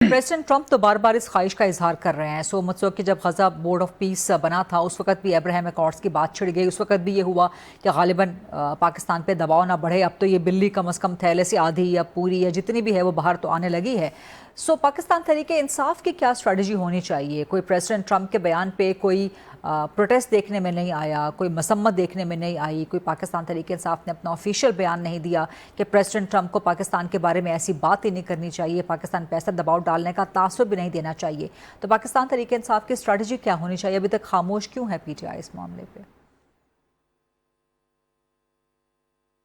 President Trump तो बार बार इस ख्वाहिश का इजहार कर रहे हैं। सो मतलब कि जब गजा बोर्ड ऑफ पीस बना था उस वक्त भी अब्राहम अकॉर्ड्स की बात छिड़ गई, उस वक्त भी ये हुआ कि गालिबन पाकिस्तान पे दबाव ना बढ़े। अब तो ये बिल्ली कम से कम थैले से आधी या पूरी या जितनी भी है वो बाहर तो आने लगी है। सो पाकिस्तान तरीके इंसाफ की क्या स्ट्रेटजी होनी चाहिए? कोई प्रेसिडेंट ट्रंप के बयान पे कोई प्रोटेस्ट देखने में नहीं आया, कोई मसम्मत देखने में नहीं आई, कोई पाकिस्तान तरीके इंसाफ ने अपना ऑफिशियल बयान नहीं दिया कि प्रेसिडेंट ट्रंप को पाकिस्तान के बारे में ऐसी बात ही नहीं करनी चाहिए, पाकिस्तान पे ऐसा दबाव डालने का तासुर भी नहीं देना चाहिए। तो पाकिस्तान तरीके इंसाफ की स्ट्रेटजी क्या होनी चाहिए? अभी तक खामोश क्यों है पीटीआई इस मामले पे?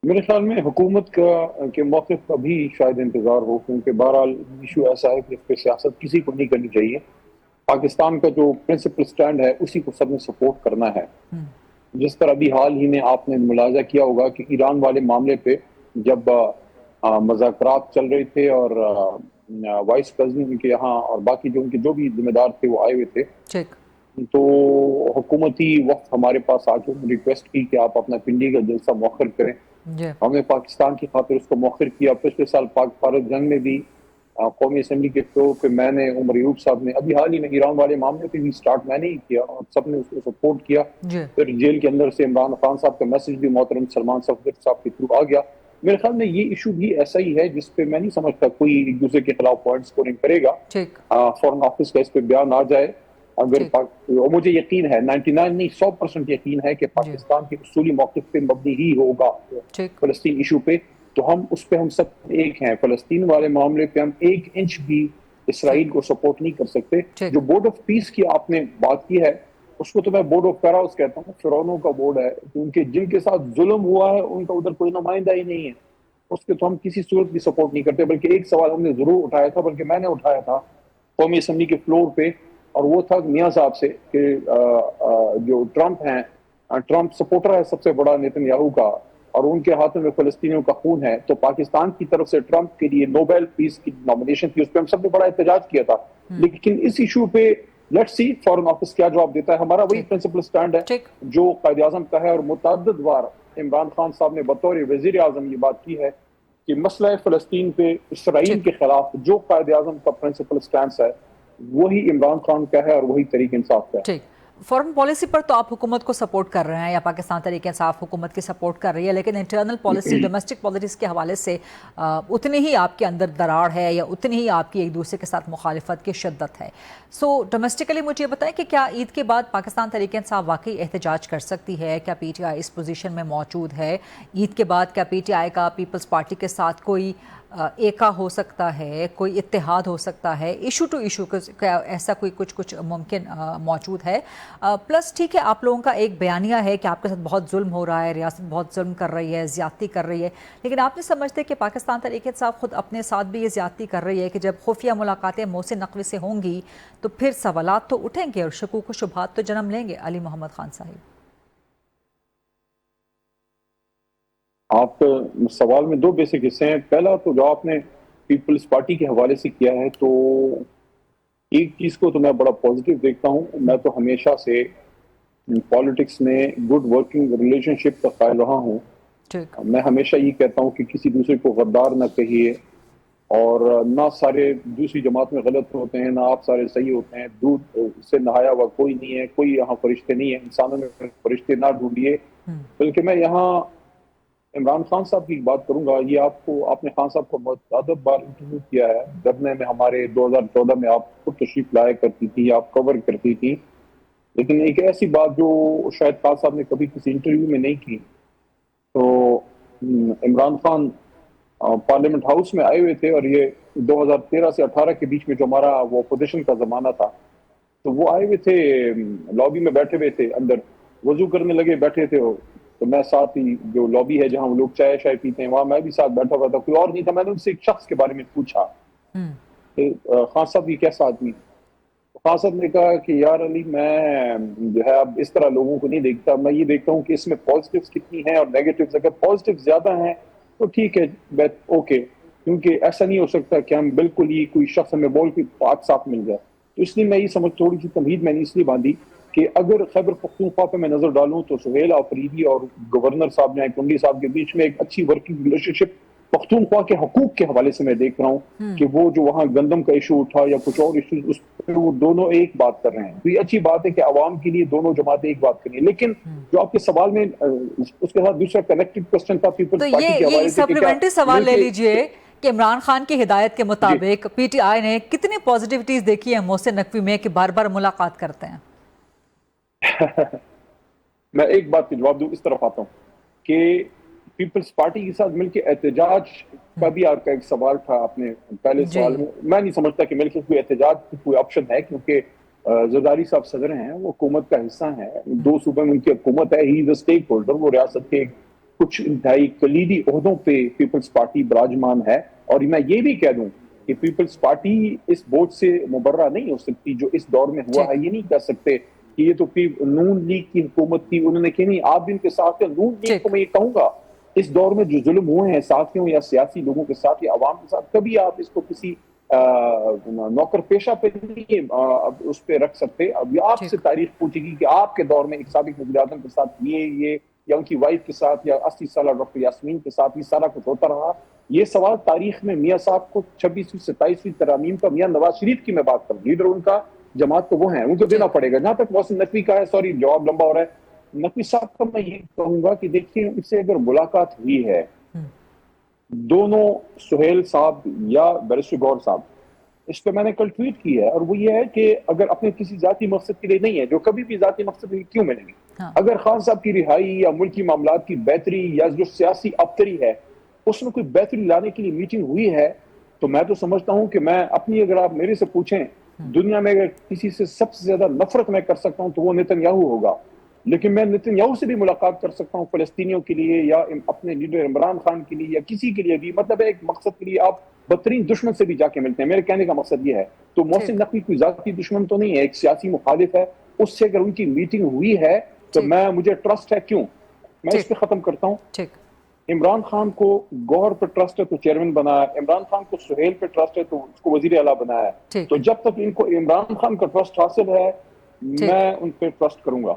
मेरे ख्याल में हुकूमत का के मौक़िफ़ का भी शायद इंतज़ार हो, क्योंकि बहरहाल इशू ऐसा है कि इस पर सियासत किसी को नहीं करनी चाहिए। पाकिस्तान का जो प्रिंसिपल स्टैंड है उसी को सबने सपोर्ट करना है। जिस तरह अभी हाल ही में आपने मुलाजा किया होगा कि ईरान वाले मामले पे जब मज़ाकरात चल रहे थे और वाइस प्रेसिडेंट के यहाँ और बाकी जो उनके जो भी जिम्मेदार थे वो आए हुए थे, तो हुकूमती वक्त हमारे पास आके रिक्वेस्ट की कि आप अपना पिंडी का जलसा मौखर करें। हमने पाकिस्तान की खातिर उसको मौखर किया। पिछले साल पाक भारत जंग में भी कौमी असम्बली के फ्लोर पे मैंने, उमर अयूब साहब ने, अभी हाल ही में ईरान वाले मामले पे भी स्टार्ट मैंने ही किया और सबने उसको सपोर्ट किया। फिर जेल के अंदर से इमरान खान साहब का मैसेज भी मोहतरम सलमान सफदर साहब के थ्रू आ गया। मेरे ख्याल में ये इशू भी ऐसा ही है जिसपे मैं नहीं समझता कोई एक दूसरे के खिलाफ पॉइंट स्कोरिंग करेगा। फॉरेन ऑफिस का इस पे बयान आ जाए, अगर मुझे यकीन है 99 नहीं 100% यकीन है कि पाकिस्तान के उसूली मौक़िफ़ पे मबनी ही होगा फ़लस्तीन इशू पे, तो हम उस पे हम सब एक हैं। फ़लस्तीन वाले मामले पे हम 1 इंच भी इसराइल को सपोर्ट नहीं कर सकते। जो बोर्ड ऑफ पीस की आपने बात की है उसको तो मैं बोर्ड ऑफ फेराउस कहता हूँ, फिरौनों का बोर्ड है, क्योंकि जिनके साथ जुल्म हुआ है उनका उधर कोई नुमाइंदा ही नहीं है, उसके तो हम किसी सूरत भी सपोर्ट नहीं करते। बल्कि एक सवाल हमने जरूर उठाया था, बल्कि मैंने उठाया था कौमी असम्बली के फ्लोर पे, और वो था मियाँ साहब से कि जो ट्रंप हैं, ट्रंप सपोर्टर है सबसे बड़ा नेतन्याहू का और उनके हाथों में फ़लस्तीनियों का खून है, तो पाकिस्तान की तरफ से ट्रंप के लिए नोबेल पीस की नॉमिनेशन थी, उस पर हम सबने बड़ा एहतजाज किया था। लेकिन इस इशू पे लेट्स सी फॉरेन ऑफिस क्या जवाब देता है। हमारा वही प्रिंसिपल स्टैंड है जो कायदे आज़म का है, और मुतअद्दिद बार इमरान खान साहब ने बतौर वज़ीर आज़म ये बात की है कि मसला फ़लस्तीन पे इसराइल के खिलाफ जो कायदे आज़म का प्रिंसिपल स्टैंड है वही इमरान खान का है और वही तरीके इंसाफ का है। फॉरेन पॉलिसी पर तो आप हुकूमत को सपोर्ट कर रहे हैं या पाकिस्तान तरीके इंसाफ हुकूमत की सपोर्ट कर रही है, लेकिन इंटरनल पॉलिसी, डोमेस्टिक पॉलिटिक्स के हवाले से उतनी ही आपके अंदर दरार है या उतनी ही आपकी एक दूसरे के साथ मुखालिफत की शिद्दत है। सो डोमेस्टिकली मुझे बताएं कि क्या ईद के बाद पाकिस्तान तरीके इंसाफ वाकई एहतजाज कर सकती है? क्या पीटीआई इस पोजीशन में मौजूद है? ईद के बाद क्या पीटीआई का पीपल्स पार्टी के साथ कोई एका हो सकता है, कोई इत्तेहाद हो सकता है? इशू टू इशू क्या ऐसा कोई कुछ मुमकिन मौजूद है? प्लस ठीक है, आप लोगों का एक बयानिया है कि आपके साथ बहुत जुल्म हो रहा है, रियासत बहुत जुल्म कर रही है, ज़्यादती कर रही है, लेकिन आप नहीं समझते कि पाकिस्तान तरीके इंसाफ खुद अपने साथ भी ये ज़्यादती कर रही है कि जब खुफिया मुलाकातें मोहसिन नकवी से होंगी तो फिर सवालात तो उठेंगे और शकूक व शुबहात तो जन्म लेंगे? अली मोहम्मद खान साहिब, आप सवाल में दो बेसिक हिस्से हैं। पहला तो जो आपने पीपल्स पार्टी के हवाले से किया है, तो एक चीज को तो मैं बड़ा पॉजिटिव देखता हूं। मैं तो हमेशा से पॉलिटिक्स में गुड वर्किंग रिलेशनशिप का कायल रहा हूं। मैं हमेशा ये कहता हूं कि किसी दूसरे को गद्दार ना कहिए, और ना सारे दूसरी जमात में गलत होते हैं, ना आप सारे सही होते हैं। दूध से नहाया हुआ कोई नहीं है, कोई यहाँ फरिश्ते नहीं है, इंसानों में फरिश्ते ना ढूंढिए। बल्कि मैं यहाँ इमरान खान साहब की बात करूंगा। ये आपने खान साहब को बहुत बार इंटरव्यू किया है, धरने में हमारे 2014 में आप खुद तशरीफ लाया करती थी, आप कवर करती थी, लेकिन एक ऐसी बात जो शायद खान साहब ने कभी किसी इंटरव्यू में नहीं की। तो इमरान खान पार्लियामेंट हाउस में आए हुए थे, और ये 2013 से 18 के बीच में जो हमारा वो अपोजिशन का जमाना था, तो वो आए हुए थे, लॉबी में बैठे हुए थे, अंदर वजू करने लगे बैठे थे वो, तो मैं साथ ही जो लॉबी है जहां लोग चाय शाय पीते हैं वहां मैं भी साथ बैठा हुआ था, कोई और नहीं था। मैंने उनसे एक शख्स के बारे में पूछा खान साहब ये कैसा आदमी? खान साहब ने कहा कि यार अली, मैं जो है अब इस तरह लोगों को नहीं देखता, मैं ये देखता हूँ कि इसमें पॉजिटिव्स कितनी हैं और नेगेटिव्स। अगर पॉजिटिव ज्यादा हैं तो ठीक है, ओके, क्योंकि ऐसा नहीं हो सकता कि हम बिल्कुल ही कोई शख्स हमें बोल के पाक साफ मिल जाए। तो इसलिए मैं ये समझ, थोड़ी सी तमहीद मैंने इसलिए बांधी कि अगर खैबर पख्तूनख्वा पे मैं नजर डालूं तो सुहेल आफरीदी और गवर्नर साहब ने कुंडी साहब के बीच में एक अच्छी वर्किंग रिलेशनशिप پختونخوا کے حقوق کے حوالے سے میں دیکھ رہا ہوں کہ وہ جو وہاں گندم کا ایشو اٹھا یا کچھ اور ایشوز، اس پہ وہ دونوں ایک بات کر رہے ہیں. تو یہ اچھی بات ہے کہ عوام کے لیے دونوں جماعتیں ایک بات کریں. لیکن جو آپ کے سوال میں اس کے ساتھ دوسرا کنیکٹڈ کوسچن تھا پیپلز تو پارٹی کے حوالے سے، سپلیمنٹری سوال لے لیجئے کہ عمران خان کی ہدایت کے مطابق پی ٹی آئی نے کتنی پازیٹیوٹیز دیکھی ہیں محسن نقوی میں کہ بار بار ملاقات کرتے ہیں؟ میں ایک بات کا جواب دوں، اس طرف آتا ہوں کہ پیپلز پارٹی کے ساتھ مل کے احتجاج کا بھی آپ کا ایک سوال تھا اپنے پہلے سوال میں. میں نہیں سمجھتا کہ مل کے کوئی احتجاج کی کوئی آپشن ہے، کیونکہ زرداری صاحب صدر ہیں، وہ حکومت کا حصہ ہیں، 2 صوبوں میں ان کی حکومت ہے، ہی از اے اسٹیک ہولڈر، وہ ریاست کے کچھ انتہائی کلیدی عہدوں پہ پیپلز پارٹی براجمان ہے. اور میں یہ بھی کہہ دوں کہ پیپلز پارٹی اس بوجھ سے مبرہ نہیں ہو سکتی جو اس دور میں ہوا ہے. یہ نہیں کہہ سکتے کہ یہ تو نون لیگ کی حکومت تھی، انہوں نے کہ نہیں آپ بھی ان کے ساتھ ہیں. نون لیگ کو میں یہ کہوں گا اس دور میں جو ظلم ہوئے ہیں ساتھیوں یا سیاسی لوگوں کے ساتھ یا عوام کے ساتھ، کبھی آپ اس کو کسی نوکر پیشہ پہ نہیں اس پہ رکھ سکتے. اب آپ سے تاریخ پوچھے گی کہ آپ کے دور میں ایک سابق وزیر اعظم کے ساتھ یہ یا ان کی وائف کے ساتھ یا 80 سالہ ڈاکٹر یاسمین کے ساتھ یہ سارا کچھ ہوتا رہا. یہ سوال تاریخ میں میاں صاحب کو 26ویں 27ویں ترامیم کا، میاں نواز شریف کی میں بات کروں، لیڈر ان کا جماعت تو وہ ہیں، ان کو دینا پڑے گا. جہاں تک محسن نقوی کا ہے، سوری جواب لمبا ہو رہا ہے، نقوی صاحب کا میں یہ کہوں گا کہ دیکھیے اس سے اگر ملاقات ہوئی ہے دونوں سہیل صاحب یا بیرسٹر گور صاحب، اس پہ میں نے کل ٹویٹ کی ہے، اور وہ یہ ہے کہ اگر اپنے کسی ذاتی مقصد کے لیے نہیں ہے، جو کبھی بھی ذاتی مقصد کے لیے کیوں ملیں گے، اگر خان صاحب کی رہائی یا ملکی معاملات کی بہتری یا جو سیاسی ابتری ہے اس میں کوئی بہتری لانے کے لیے میٹنگ ہوئی ہے، تو میں تو سمجھتا ہوں کہ میں اپنی، اگر آپ میرے سے پوچھیں دنیا میں اگر کسی سے سب سے زیادہ نفرت میں کر سکتا ہوں تو وہ نیتن یاہو ہوگا. لیکن میں نیتن یاہو سے بھی ملاقات کر سکتا ہوں فلسطینیوں کے لیے یا اپنے لیڈر عمران خان کے لیے یا کسی کے لیے بھی. مطلب ایک مقصد کے لیے آپ بدترین دشمن سے بھی جا کے ملتے ہیں. میرے کہنے کا مقصد یہ ہے. تو محسن نقوی کوئی ذاتی دشمن تو نہیں ہے، ایک سیاسی مخالف ہے. اس سے اگر ان کی میٹنگ ہوئی ہے تو مجھے ٹرسٹ ہے. کیوں؟ میں اس پہ ختم کرتا ہوں. عمران خان کو گوہر پہ ٹرسٹ ہے تو چیئرمین بنایا، عمران خان کو سہیل پہ ٹرسٹ ہے تو اس کو وزیر اعلیٰ بنایا ہے. تو جب تک ان کو عمران خان کا ٹرسٹ حاصل ہے میں ان پہ ٹرسٹ کروں گا.